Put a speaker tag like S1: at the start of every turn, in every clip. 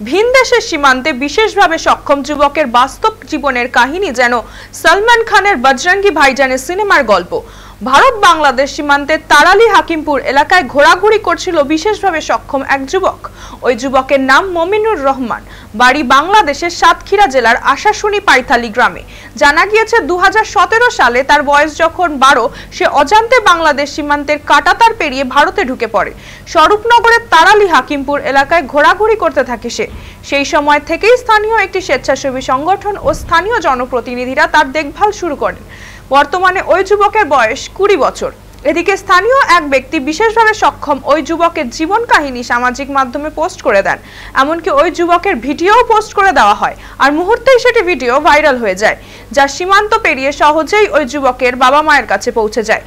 S1: ভিনদেশের সীমান্তে বিশেষভাবে সক্ষম যুবকের বাস্তব জীবনের কাহিনী যেন সলমান খানের বজরঙ্গি ভাইজানের সিনেমার গল্প। ভারত বাংলাদেশ সীমান্তে তারালি হাকিমপুর এলাকায় ঘোরাঘুরি করছিল বিশেষভাবে সক্ষম এক যুবক। ওই যুবকের নাম মমিনুর রহমান, বাড়ি বাংলাদেশের সাতক্ষীরা জেলার আশাশুনি পাইথালি গ্রামে। জানা গিয়েছে 2017 সালে তার বয়স যখন 12, সে অজান্তে বাংলাদেশ সীমান্তের কাঁটাতার পেরিয়ে ভারতে ঢুকে পড়ে। স্বরূপনগরের তারালি হাকিমপুর এলাকায় ঘোরাঘুরি করতে থাকে সে। সেই সময় থেকেই স্থানীয় একটি স্বেচ্ছাসেবী সংগঠন ও স্থানীয় জনপ্রতিনিধিরা তার দেখভাল শুরু করেন। বর্তমানে ওই যুবকের বয়স 20 বছর। এদিকে স্থানীয় এক ব্যক্তি বিশেষভাবে সক্ষম ওই যুবকের জীবন কাহিনী সামাজিক মাধ্যমে পোস্ট করে দেন। এমনকি ওই যুবকের ভিডিওও পোস্ট করে দেওয়া হয়, আর মুহূর্তেই সেটি ভিডিও ভাইরাল হয়ে যায়, যা সীমান্ত পেরিয়ে সহজেই ওই যুবকের বাবা মায়ের কাছে পৌঁছে যায়।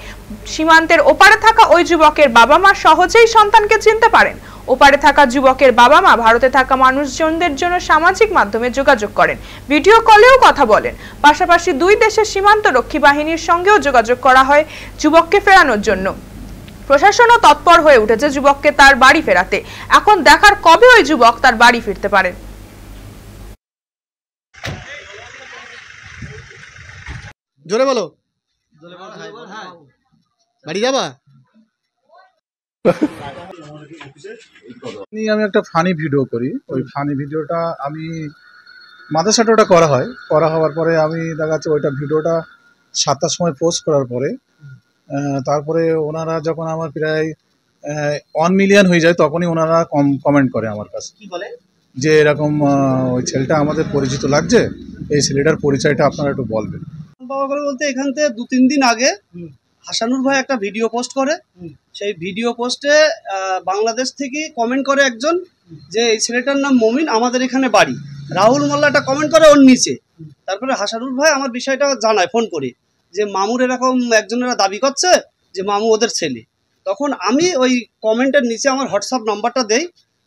S1: সীমান্তের ওপারে থাকা ওই যুবকের বাবা মা সহজেই সন্তানকে চিনতে পারেন। ওপারে থাকা যুবকের বাবা মা ভারতে থাকা মানুষজনদের জন্য সামাজিক মাধ্যমে যোগাযোগ করেন, ভিডিও কলেও কথা বলেন। পাশাপাশি দুই দেশের সীমান্তরক্ষী বাহিনীর সঙ্গেও যোগাযোগ করা হয় যুবককে ফেরানোর জন্য। প্রশাসনও তৎপর হয়ে উঠেছে যুবককে তার বাড়ি ফেরাতে। এখন দেখার কবে ওই যুবক তার বাড়ি ফিরতে পারেন।
S2: জোরে বলো, বাড়ি যাবা?
S3: আমি একটা ফানি ভিডিও করি। ওই ফানি ভিডিওটা আমি মাদ্রাসাটা ওটা করা হওয়ার পরে আমি দেখা যাচ্ছে ওইটা ভিডিওটা 7টার সময় পোস্ট করার পরে তারপরে ওনারা যখন আমার প্রায় 1 মিলিয়ন হয়ে যায় তখনই ওনারা কমেন্ট করে আমার কাছে, যে এরকম ওই ছেলেটা আমাদের পরিচিত লাগছে, এই ছেলেটার পরিচয়টা আপনারা একটু বলবেন।
S2: বাবা করে বলতে এখান থেকে 2-3 দিন আগে হাসানুর ভাই একটা ভিডিও পোস্ট করে। সেই ভিডিও পোস্টে বাংলাদেশ থেকে কমেন্ট করে একজন, যে এই ছেলেটার নাম মমিন, আমাদের এখানে বাড়ি। রাহুল মোল্লা একটা কমেন্ট করে ওর নিচে। তারপরে হাসানুর ভাই আমার বিষয়টা জানায় ফোন করে, যে মামুর এরকম একজনেরা দাবি করছে যে মামু ওদের ছেলে। তখন আমি ওই কমেন্টের নিচে আমার হোয়াটসঅ্যাপ নাম্বারটা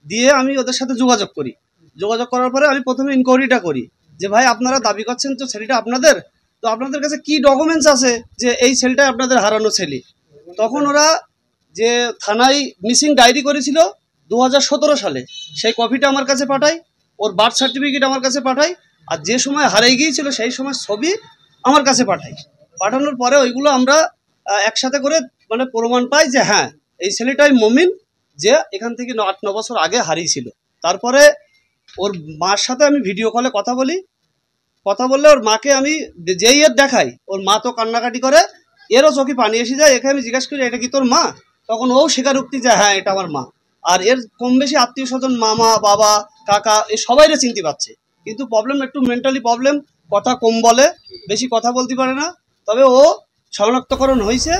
S2: দিয়ে আমি ওদের সাথে যোগাযোগ করি। যোগাযোগ করার পরে আমি প্রথমে ইনকোয়ারিটা করি, যে ভাই আপনারা দাবি করছেন তো ছেলেটা আপনাদের, তো আপনাদের কাছে কি ডকুমেন্টস আছে যে এই ছেলেটাই আপনাদের হারানো ছেলে। তখন ওরা যে থানায় মিসিং ডায়েরি করেছিল 2017 সালে, সেই কপিটা আমার কাছে পাঠায়, ওর বার্থ সার্টিফিকেট আমার কাছে পাঠায়, আর যে সময় হারিয়ে গিয়েছিল সেই সময় ছবি আমার কাছে পাঠায়। পাঠানোর পরে ওইগুলো আমরা একসাথে করে মানে প্রমাণ পাই যে হ্যাঁ এই ছেলেটাই মমিন, যে এখান থেকে 8-9 বছর আগে হারিয়েছিল। তারপরে ওর মার সাথে আমি ভিডিও কলে কথা বললে ওর মাকে আমি যেই এর দেখাই, ওর মা তো কান্নাকাটি করে, এরও চোখে পানি এসে যায়। এখানে আমি জিজ্ঞাসা করি এটা কি তোর মা, তখন ও স্বীকারোক্তি যে হ্যাঁ এটা আমার মা। আর এর কম বেশি আত্মীয় স্বজন, মামা, বাবা, কাকা, এই সবাইরে চিনতে পারছে। কিন্তু প্রবলেম একটু মেন্টালি প্রবলেম, কথা কম বলে, বেশি কথা বলতে পারে না। তবে ও শনাক্তকরণ হয়েছে।